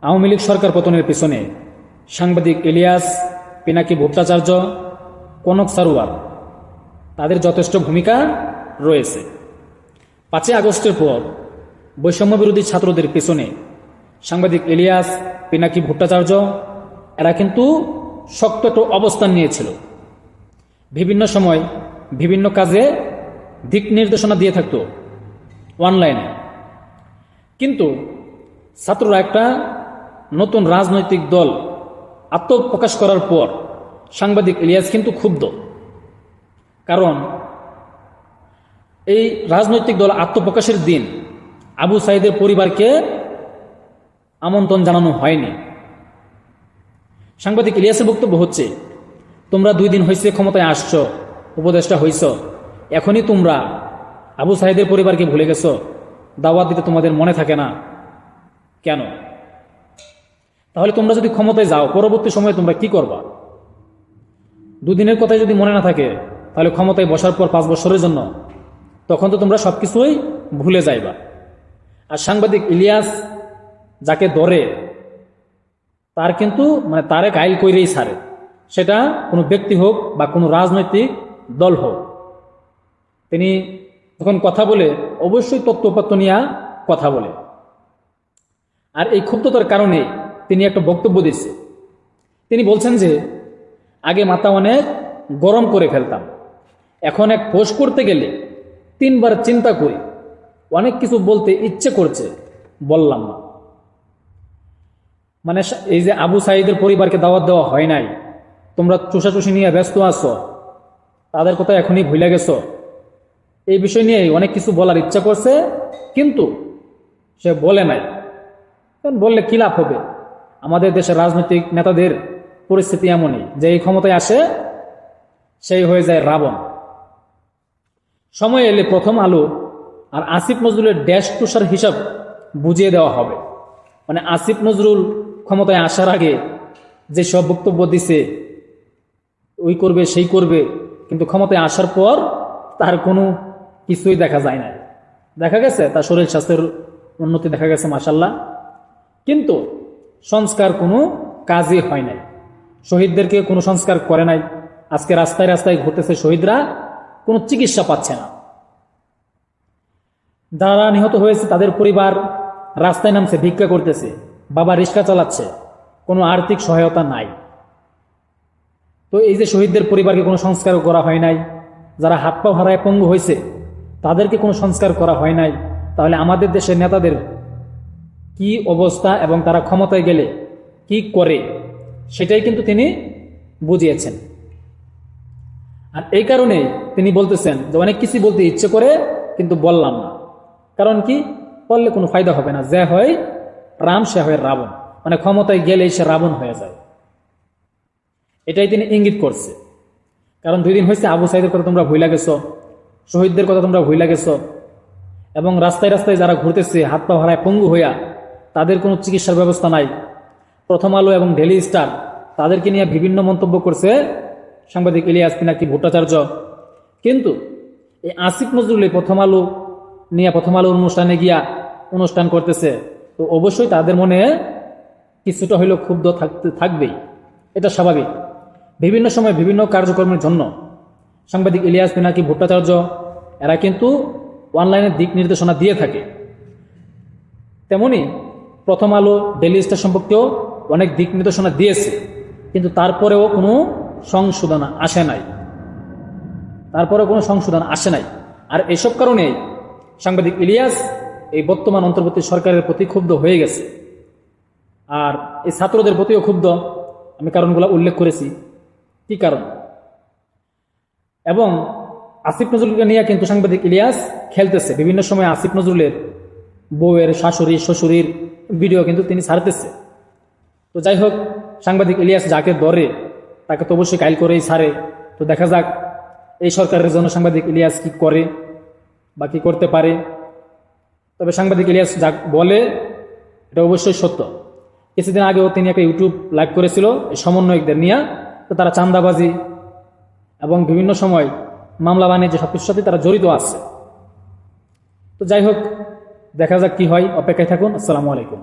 আওয়ামী লীগ সরকার পতনের পেছনে সাংবাদিক ইলিয়াস, পিনাকি ভট্টাচার্য, কনক সারোয়ার তাদের যথেষ্ট ভূমিকা রয়েছে। 5ই আগস্টের পর বৈষম্য বিরোধী ছাত্রদের পেছনে সাংবাদিক ইলিয়াস, পিনাকি ভট্টাচার্য এরা কিন্তু শক্ত একটা অবস্থান নিয়েছিল। বিভিন্ন সময় বিভিন্ন কাজে দিক নির্দেশনা দিয়ে থাকতো অনলাইনে। কিন্তু ছাত্ররা একটা নতুন রাজনৈতিক দল আত্মপ্রকাশ করার পর সাংবাদিক ইলিয়াস কিন্তু ক্ষুব্ধ। কারণ এই রাজনৈতিক দল আত্মপ্রকাশের দিন আবু সাঈদের পরিবারকে আমন্ত্রণ জানানো হয়নি। সাংবাদিক ইলিয়াসের বক্তব্য হচ্ছে, তোমরা 2 দিন হয়েছে ক্ষমতায় আসছো, উপদেষ্টা হইছ, এখনই তোমরা আবু সাঈদের পরিবারকে ভুলে গেছো, দাওয়াত দিতে তোমাদের মনে থাকে না কেন? তাহলে তোমরা যদি ক্ষমতায় যাও, পরবর্তী সময়ে তোমরা কি করবা? 2 দিনের কথাই যদি মনে না থাকে, তাহলে ক্ষমতায় বসার পর 5 বছরের জন্য তখন তো তোমরা সবকিছুই ভুলে যাইবা। আর সাংবাদিক ইলিয়াস যাকে ধরে তার কিন্তু তারে গাইল কইরেই ছাড়ে, সেটা কোনো ব্যক্তি হোক বা কোনো রাজনৈতিক দল হোক। তিনি যখন কথা বলে অবশ্যই তথ্যপত্র নিয়ে কথা বলে। আর এই ক্ষুব্ধতার কারণে তিনি একটা বক্তব্য দিচ্ছে। তিনি বলছেন যে আগে মাথা অনেক গরম করে ফেলতাম, এখন এক পোস্ট করতে গেলে 3 বার চিন্তা করি, অনেক কিছু বলতে ইচ্ছে করছে, বললাম না। এই যে আবু সাঈদের পরিবারকে দাওয়াত দেওয়া হয় নাই, তোমরা চুষাচুষি নিয়ে ব্যস্ত আছো, তাদের কথা এখনই ভুলে গেছো, এই বিষয় নিয়ে অনেক কিছু বলার ইচ্ছা করছে, কিন্তু সে বলে নাই। বললে কি লাভ হবে? আমাদের দেশের রাজনৈতিক নেতাদের পরিস্থিতি এমনই যে এই ক্ষমতায় আসে সেই হয়ে যায় রাবণ। সময় এলে প্রথম আলো আর আসিফ নজরুলের ড্যাশ তুষার হিসাব বুঝিয়ে দেওয়া হবে। আসিফ নজরুল ক্ষমতায় আসার আগে যে সব বক্তব্য দিছে, ওই করবে সেই করবে, কিন্তু ক্ষমতায় আসার পর তার কোনো কিছুই দেখা যায় না। দেখা গেছে তার শরীর স্বাস্থ্যের উন্নতি দেখা গেছে মাশাআল্লাহ, কিন্তু সংস্কার কোনো কাজই হয় নাই। শহীদদেরকে কোনো সংস্কার করে নাই। আজকে রাস্তায় রাস্তায় ঘুরতেছে শহীদরা, কোনো চিকিৎসা পাচ্ছে না। যারা নিহত হয়েছে তাদের পরিবার রাস্তায় নামছে, ভিক্ষা করতেছে, বাবা রিক্সা চালাচ্ছে, কোনো আর্থিক সহায়তা নাই। তো এই যে শহীদদের পরিবারকে কোনো সংস্কার করা হয় নাই, যারা হাত পা হারায় পঙ্গু হয়েছে তাদেরকে কোনো সংস্কার করা হয় নাই, তাহলে আমাদের দেশের নেতাদের কি অবস্থা এবং তারা ক্ষমতায় গেলে কি করে সেটাই কিন্তু তিনি বুঝিয়েছেন। আর এই কারণে তিনি বলতেছেন যে অনেক কিছু বলতে ইচ্ছে করে কিন্তু বললাম না। কারণ কি? বললে কোনো ফায়দা হবে না। যে হয় রাম সে হয় রাবণ, ক্ষমতায় গেলেই সে রাবণ হয়ে যায়, এটাই তিনি ইঙ্গিত করছে। কারণ 2 দিন হয়েছে আবু সাঈদের কথা তোমরা ভুলে গেছো, শহীদদের কথা তোমরা ভুলে গেছো, এবং রাস্তায় রাস্তায় যারা ঘুরতেছে হাত পা হারায় পঙ্গু হইয়া, তাদের কোনো চিকিৎসার ব্যবস্থা নাই। প্রথম আলো এবং ডেইলি স্টার তাদেরকে নিয়ে বিভিন্ন মন্তব্য করছে সাংবাদিক ইলিয়াস, পিনাকি ভট্টাচার্য। কিন্তু এই আসিফ নজরুল প্রথম আলো নিয়ে প্রথম আলোর অনুষ্ঠানে গিয়া অনুষ্ঠান করতেছে, তো অবশ্যই তাদের মনে কিছুটা হইলেও ক্ষুব্ধ থাকবেই, এটা স্বাভাবিক। বিভিন্ন সময় বিভিন্ন কার্যক্রমের জন্য সাংবাদিক ইলিয়াস, পিনাকি ভট্টাচার্য এরা কিন্তু অনলাইনে দিক নির্দেশনা দিয়ে থাকে। তেমনি প্রথম আলো, ডেইলি স্টার সম্পর্কেও অনেক দিক নির্দেশনা দিয়েছে, কিন্তু তারপরেও কোনো সংশোধন আসে নাই। আর এসব কারণে সাংবাদিক ইলিয়াস এই বর্তমান অন্তর্বর্তী সরকারের প্রতি ক্ষুব্ধ হয়ে গেছে। আর এই ছাত্রদের প্রতিও ক্ষুব্ধ। আমি কারণগুলো উল্লেখ করেছি কি কারণ। এবং আসিফ নজরুলকে নিয়ে কিন্তু সাংবাদিক ইলিয়াস খেলতেছে। বিভিন্ন সময় আসিফ নজরুলের বউয়ের, শাশুড়ি, শ্বশুরির ভিডিও কিন্তু তিনি ছাড়তেছে। তো যাই হোক, সাংবাদিক ইলিয়াস যাকে ধরে তাকে তো অবশ্যই কাইল করেই ছাড়ে। তো দেখা যাক এই সরকারের জন্য সাংবাদিক ইলিয়াস কি করে বা কি করতে পারে। তবে সাংবাদিক ইলিয়াস যা বলে এটা অবশ্যই সত্য। কিছুদিন আগেও তিনি একটা ইউটিউব লাইভ করেছিল এই সমন্বয়কদের নিয়ে। তো তারা চাঁদাবাজি এবং বিভিন্ন সময় মামলা বাণিজ্য সবকিছুর সাথে তারা জড়িত আছে। তো যাই হোক, দেখা যাক কি হয়, অপেক্ষায় থাকুন। আসসালামু আলাইকুম।